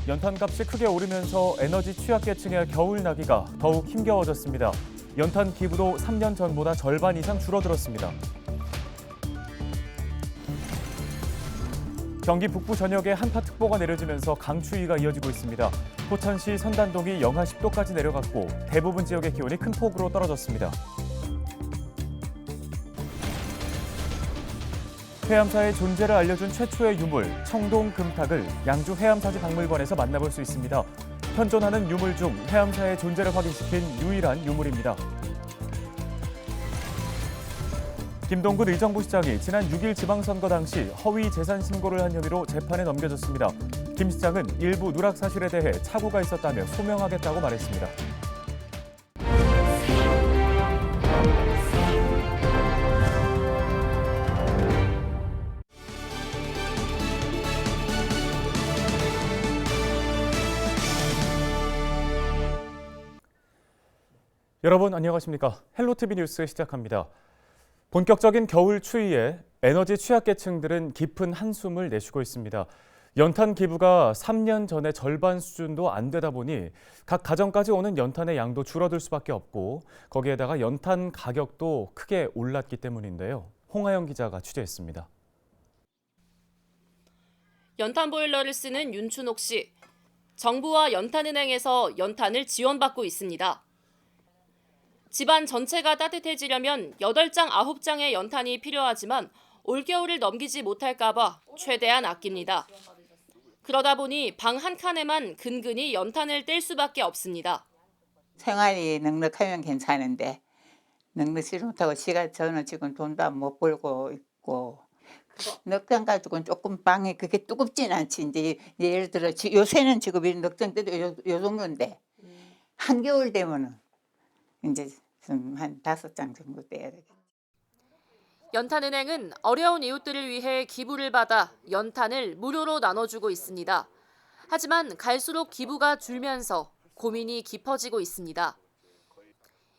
연탄값이 크게 오르면서 에너지 취약계층의 겨울 나기가 더욱 힘겨워졌습니다. 연탄 기부도 3년 전보다 절반 이상 줄어들었습니다. 경기 북부 전역에 한파특보가 내려지면서 강추위가 이어지고 있습니다. 포천시 선단동이 영하 10도까지 내려갔고 대부분 지역의 기온이 큰 폭으로 떨어졌습니다. 해암사의 존재를 알려준 최초의 유물, 청동금탁을 양주 해암사지박물관에서 만나볼 수 있습니다. 현존하는 유물 중 해암사의 존재를 확인시킨 유일한 유물입니다. 김동근 의정부시장이 지난 6일 지방선거 당시 허위 재산 신고를 한 혐의로 재판에 넘겨졌습니다. 김 시장은 일부 누락 사실에 대해 착오가 있었다며 소명하겠다고 말했습니다. 여러분 안녕하십니까? 헬로티비 뉴스 시작합니다. 본격적인 겨울 추위에 에너지 취약계층들은 깊은 한숨을 내쉬고 있습니다. 연탄 기부가 3년 전의 절반 수준도 안 되다 보니 각 가정까지 오는 연탄의 양도 줄어들 수밖에 없고 거기에다가 연탄 가격도 크게 올랐기 때문인데요. 홍하영 기자가 취재했습니다. 연탄 보일러를 쓰는 윤춘옥 씨. 정부와 연탄은행에서 연탄을 지원받고 있습니다. 집안 전체가 따뜻해지려면 8장, 9장의 연탄이 필요하지만 올겨울을 넘기지 못할까 봐 최대한 아낍니다. 그러다 보니 방 한 칸에만 근근히 연탄을 뗄 수밖에 없습니다. 생활이 넉넉하면 괜찮은데 넉넉지 못하고 저는 지금 돈도 못 벌고 있고 넉장 가지고는 조금 방이 그게 뜨겁진 않지. 이제 예를 들어 요새는 지금 이 넉장 때도 요 정도인데 한겨울 되면은 이제 한 5장 정도 떼야 되겠죠. 연탄은행은 어려운 이웃들을 위해 기부를 받아 연탄을 무료로 나눠주고 있습니다. 하지만 갈수록 기부가 줄면서 고민이 깊어지고 있습니다.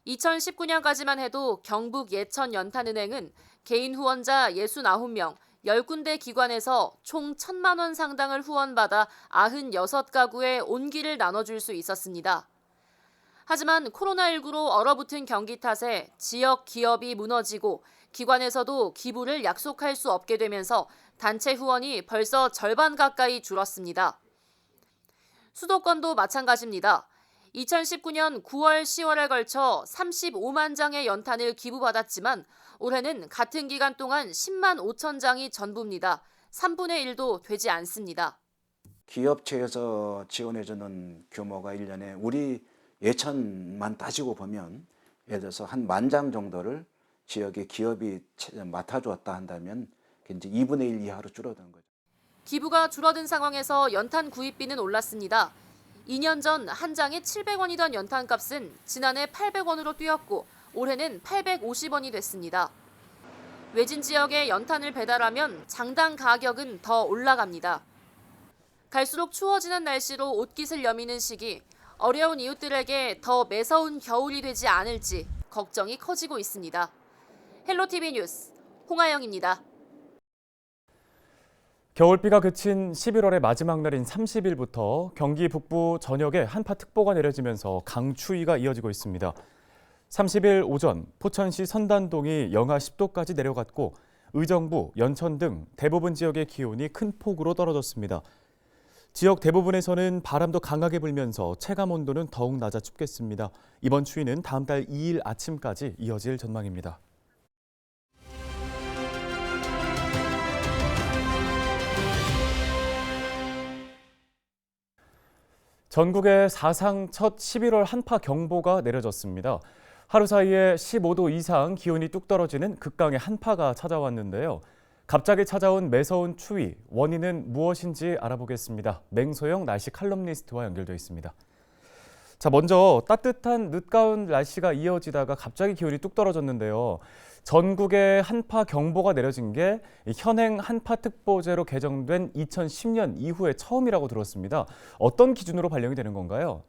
2019년까지만 해도 경북 예천 연탄은행은 개인 후원자 69명, 10군데 기관에서 총 1,000만 원 상당을 후원받아 96가구에 온기를 나눠줄 수 있었습니다. 하지만 코로나19로 얼어붙은 경기 탓에 지역 기업이 무너지고 기관에서도 기부를 약속할 수 없게 되면서 단체 후원이 벌써 절반 가까이 줄었습니다. 수도권도 마찬가지입니다. 2019년 9월, 10월에 걸쳐 35만 장의 연탄을 기부받았지만 올해는 같은 기간 동안 10만 5천 장이 전부입니다. 3분의 1도 되지 않습니다. 기업체에서 지원해주는 규모가 1년에 우리 예천만 따지고 보면 예를 들어서 한 10,000장 정도를 지역의 기업이 맡아주었다 한다면 이제 2분의 1 이하로 줄어든 거죠. 기부가 줄어든 상황에서 연탄 구입비는 올랐습니다. 2년 전 한 장에 700원이던 연탄값은 지난해 800원으로 뛰었고 올해는 850원이 됐습니다. 외진 지역에 연탄을 배달하면 장당 가격은 더 올라갑니다. 갈수록 추워지는 날씨로 옷깃을 여미는 시기, 어려운 이웃들에게 더 매서운 겨울이 되지 않을지 걱정이 커지고 있습니다. 헬로티비 뉴스 홍하영입니다. 겨울비가 그친 11월의 마지막 날인 30일부터 경기 북부 전역에 한파특보가 내려지면서 강추위가 이어지고 있습니다. 30일 오전 포천시 선단동이 영하 10도까지 내려갔고 의정부, 연천 등 대부분 지역의 기온이 큰 폭으로 떨어졌습니다. 지역 대부분에서는 바람도 강하게 불면서 체감 온도는 더욱 낮아 춥겠습니다. 이번 추위는 다음 달 2일 아침까지 이어질 전망입니다. 전국에 사상 첫 11월 한파 경보가 내려졌습니다. 하루 사이에 15도 이상 기온이 뚝 떨어지는 극강의 한파가 찾아왔는데요. 갑자기 찾아온 매서운 추위, 원인은 무엇인지 알아보겠습니다. 맹소영 날씨 칼럼니스트와 연결되어 있습니다. 자, 먼저 따뜻한 늦가을 날씨가 이어지다가 갑자기 기온이 뚝 떨어졌는데요. 전국에 한파 경보가 내려진 게 현행 한파특보제로 개정된 2010년 이후에 처음이라고 들었습니다. 어떤 기준으로 발령이 되는 건가요?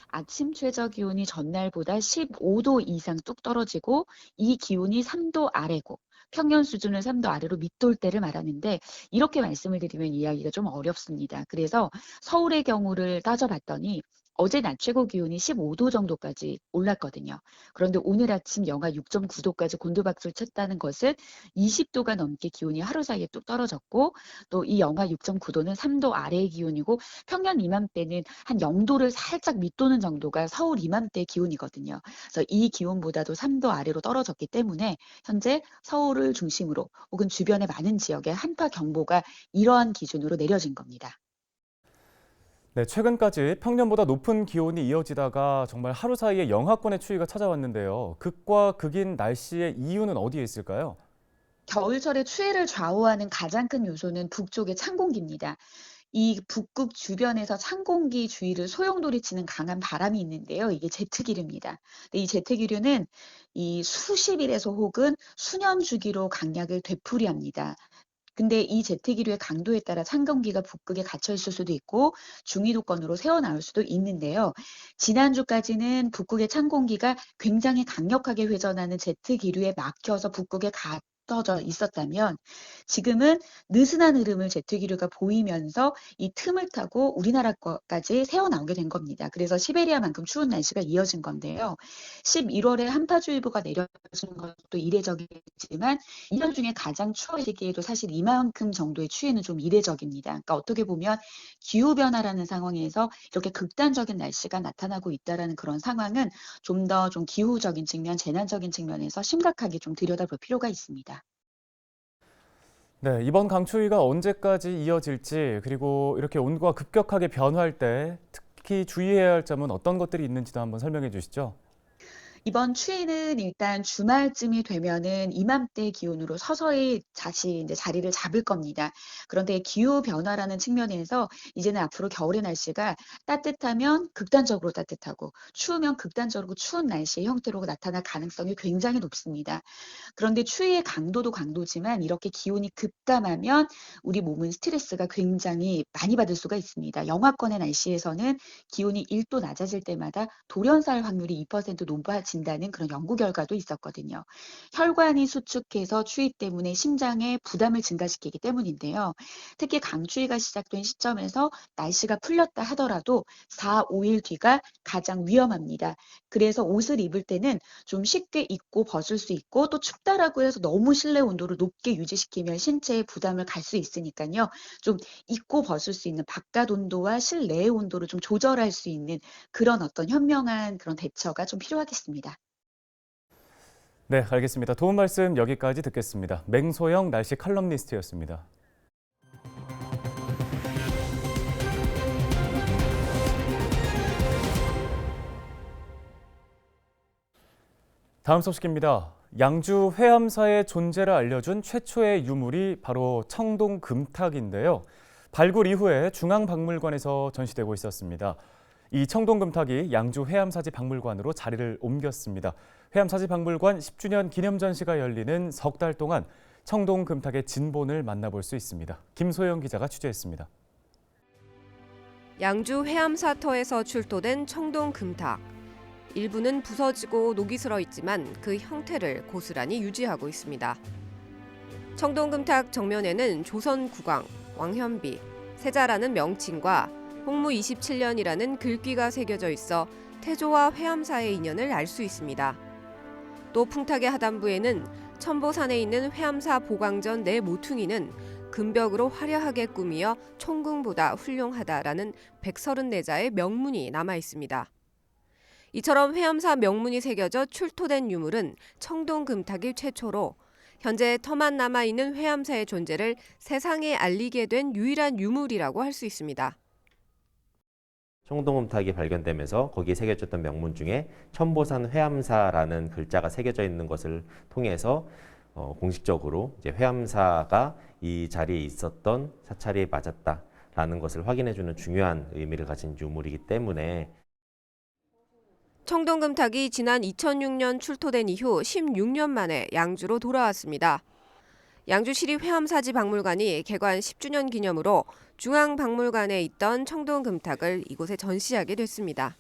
아침 최저 기온이 전날보다 15도 이상 뚝 떨어지고 이 기온이 3도 아래고 평년 수준을 3도 아래로 밑돌 때를 말하는데 이렇게 말씀을 드리면 이해하기가 좀 어렵습니다. 그래서 서울의 경우를 따져봤더니 어제 낮 최고 기온이 15도 정도까지 올랐거든요. 그런데 오늘 아침 영하 6.9도까지 곤두박질 쳤다는 것은 20도가 넘게 기온이 하루 사이에 뚝 떨어졌고 또 이 영하 6.9도는 3도 아래의 기온이고 평년 이맘때는 한 0도를 살짝 밑도는 정도가 서울 이맘때 기온이거든요. 그래서 이 기온보다도 3도 아래로 떨어졌기 때문에 현재 서울을 중심으로 혹은 주변의 많은 지역에 한파 경보가 이러한 기준으로 내려진 겁니다. 네, 최근까지 평년보다 높은 기온이 이어지다가 정말 하루 사이에 영하권의 추위가 찾아왔는데요. 극과 극인 날씨의 이유는 어디에 있을까요? 겨울철에 추위를 좌우하는 가장 큰 요소는 북쪽의 찬 공기입니다. 이 북극 주변에서 찬 공기 주위를 소용돌이치는 강한 바람이 있는데요. 이게 제트기류입니다. 근데 이 제트기류는 이 수십 일에서 혹은 수년 주기로 강약을 되풀이합니다. 근데 이 제트기류의 강도에 따라 찬 공기가 북극에 갇혀 있을 수도 있고 중위도권으로 새어나올 수도 있는데요. 지난주까지는 북극의 찬 공기가 굉장히 강력하게 회전하는 제트기류에 막혀서 북극에 갇혀져 있었다면 지금은 느슨한 흐름을 제트기류가 보이면서 이 틈을 타고 우리나라까지 새어나오게 된 겁니다. 그래서 시베리아만큼 추운 날씨가 이어진 건데요. 11월에 한파주의보가 내려진 것도 이례적이지만 1년 중에 가장 추워지기에도 사실 이만큼 정도의 추위는 좀 이례적입니다. 그러니까 어떻게 보면 기후변화라는 상황에서 이렇게 극단적인 날씨가 나타나고 있다는 그런 상황은 좀 더 좀 기후적인 측면, 재난적인 측면에서 심각하게 좀 들여다볼 필요가 있습니다. 네, 이번 강추위가 언제까지 이어질지 그리고 이렇게 온도가 급격하게 변화할 때 특히 주의해야 할 점은 어떤 것들이 있는지도 한번 설명해 주시죠. 이번 추위는 일단 주말쯤이 되면은 이맘때 기온으로 서서히 다시 이제 자리를 잡을 겁니다. 그런데 기후 변화라는 측면에서 이제는 앞으로 겨울의 날씨가 따뜻하면 극단적으로 따뜻하고 추우면 극단적으로 추운 날씨의 형태로 나타날 가능성이 굉장히 높습니다. 그런데 추위의 강도도 강도지만 이렇게 기온이 급감하면 우리 몸은 스트레스가 굉장히 많이 받을 수가 있습니다. 영하권의 날씨에서는 기온이 1도 낮아질 때마다 돌연사할 확률이 2% 높아진다는 그런 연구 결과도 있었거든요. 혈관이 수축해서 추위 때문에 심장에 부담을 증가시키기 때문인데요. 특히 강추위가 시작된 시점에서 날씨가 풀렸다 하더라도 4, 5일 뒤가 가장 위험합니다. 그래서 옷을 입을 때는 좀 쉽게 입고 벗을 수 있고 또 춥다라고 해서 너무 실내 온도를 높게 유지시키면 신체에 부담을 갈 수 있으니까요. 좀 입고 벗을 수 있는 바깥 온도와 실내의 온도를 좀 조절할 수 있는 그런 어떤 현명한 그런 대처가 좀 필요하겠습니다. 네, 알겠습니다. 도움 말씀 여기까지 듣겠습니다. 맹소영 날씨 칼럼니스트였습니다. 다음 소식입니다. 양주 회암사의 존재를 알려준 최초의 유물이 바로 청동금탁인데요. 발굴 이후에 중앙박물관에서 전시되고 있었습니다. 이 청동금탁이 양주 회암사지 박물관으로 자리를 옮겼습니다. 회암사지 박물관 10주년 기념 전시가 열리는 석 달 동안 청동금탁의 진본을 만나볼 수 있습니다. 김소영 기자가 취재했습니다. 양주 회암사터에서 출토된 청동금탁. 일부는 부서지고 녹이 슬어 있지만 그 형태를 고스란히 유지하고 있습니다. 청동금탁 정면에는 조선 국왕, 왕현비, 세자라는 명칭과 홍무 27년이라는 글귀가 새겨져 있어 태조와 회암사의 인연을 알 수 있습니다. 또 풍탁의 하단부에는 첨보산에 있는 회암사 보광전 네 모퉁이는 금벽으로 화려하게 꾸미어 총궁보다 훌륭하다라는 134자의 명문이 남아 있습니다. 이처럼 회암사 명문이 새겨져 출토된 유물은 청동금탁이 최초로 현재 터만 남아있는 회암사의 존재를 세상에 알리게 된 유일한 유물이라고 할 수 있습니다. 청동금탁이 발견되면서 거기에 새겨졌던 명문 중에 첨보산 회암사라는 글자가 새겨져 있는 것을 통해서 공식적으로 이제 회암사가 이 자리에 있었던 사찰이 맞았다라는 것을 확인해주는 중요한 의미를 가진 유물이기 때문에 청동금탁이 지난 2006년 출토된 이후 16년 만에 양주로 돌아왔습니다. 양주시립 회암사지 박물관이 개관 10주년 기념으로 중앙박물관에 있던 청동금탁을 이곳에 전시하게 됐습니다.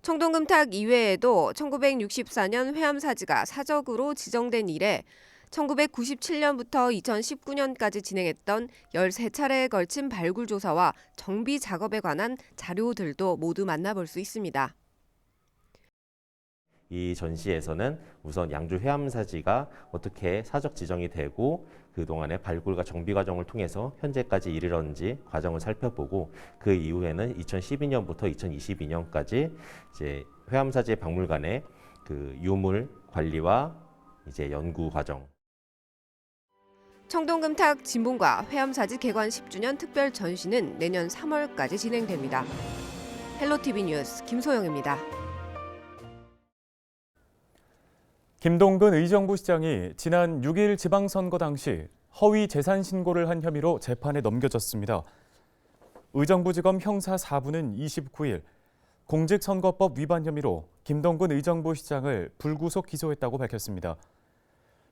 청동금탁 이외에도 1964년 회암사지가 사적으로 지정된 이래 1997년부터 2019년까지 진행했던 13차례에 걸친 발굴 조사와 정비 작업에 관한 자료들도 모두 만나볼 수 있습니다. 이 전시에서는 우선 양주 회암사지가 어떻게 사적 지정이 되고 그동안의 발굴과 정비 과정을 통해서 현재까지 이르렀는지 과정을 살펴보고 그 이후에는 2012년부터 2022년까지 이제 회암사지 박물관의 그 유물 관리와 이제 연구 과정. 청동금탁 진봉과 회암사지 개관 10주년 특별 전시는 내년 3월까지 진행됩니다. 헬로티비 뉴스 김소영입니다. 김동근 의정부 시장이 지난 6일 지방선거 당시 허위 재산 신고를 한 혐의로 재판에 넘겨졌습니다. 의정부지검 형사 4부는 29일 공직선거법 위반 혐의로 김동근 의정부 시장을 불구속 기소했다고 밝혔습니다.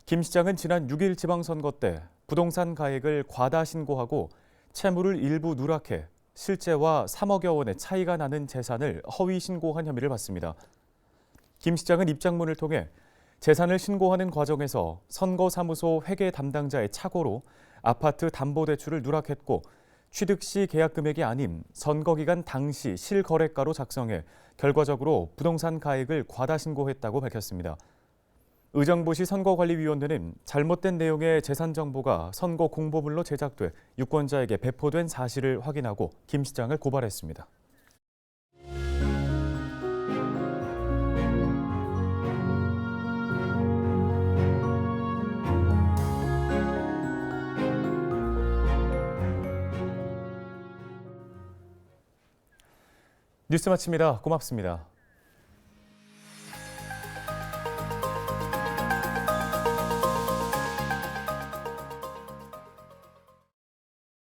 김 시장은 지난 6일 지방선거 때 부동산 가액을 과다 신고하고 채무를 일부 누락해 실제와 3억여 원의 차이가 나는 재산을 허위 신고한 혐의를 받습니다. 김 시장은 입장문을 통해 재산을 신고하는 과정에서 선거사무소 회계 담당자의 착오로 아파트 담보대출을 누락했고 취득 시 계약 금액이 아닌 선거기간 당시 실거래가로 작성해 결과적으로 부동산 가액을 과다 신고했다고 밝혔습니다. 의정부시 선거관리위원회는 잘못된 내용의 재산 정보가 선거 공보물로 제작돼 유권자에게 배포된 사실을 확인하고 김 시장을 고발했습니다. 뉴스 마칩니다. 고맙습니다.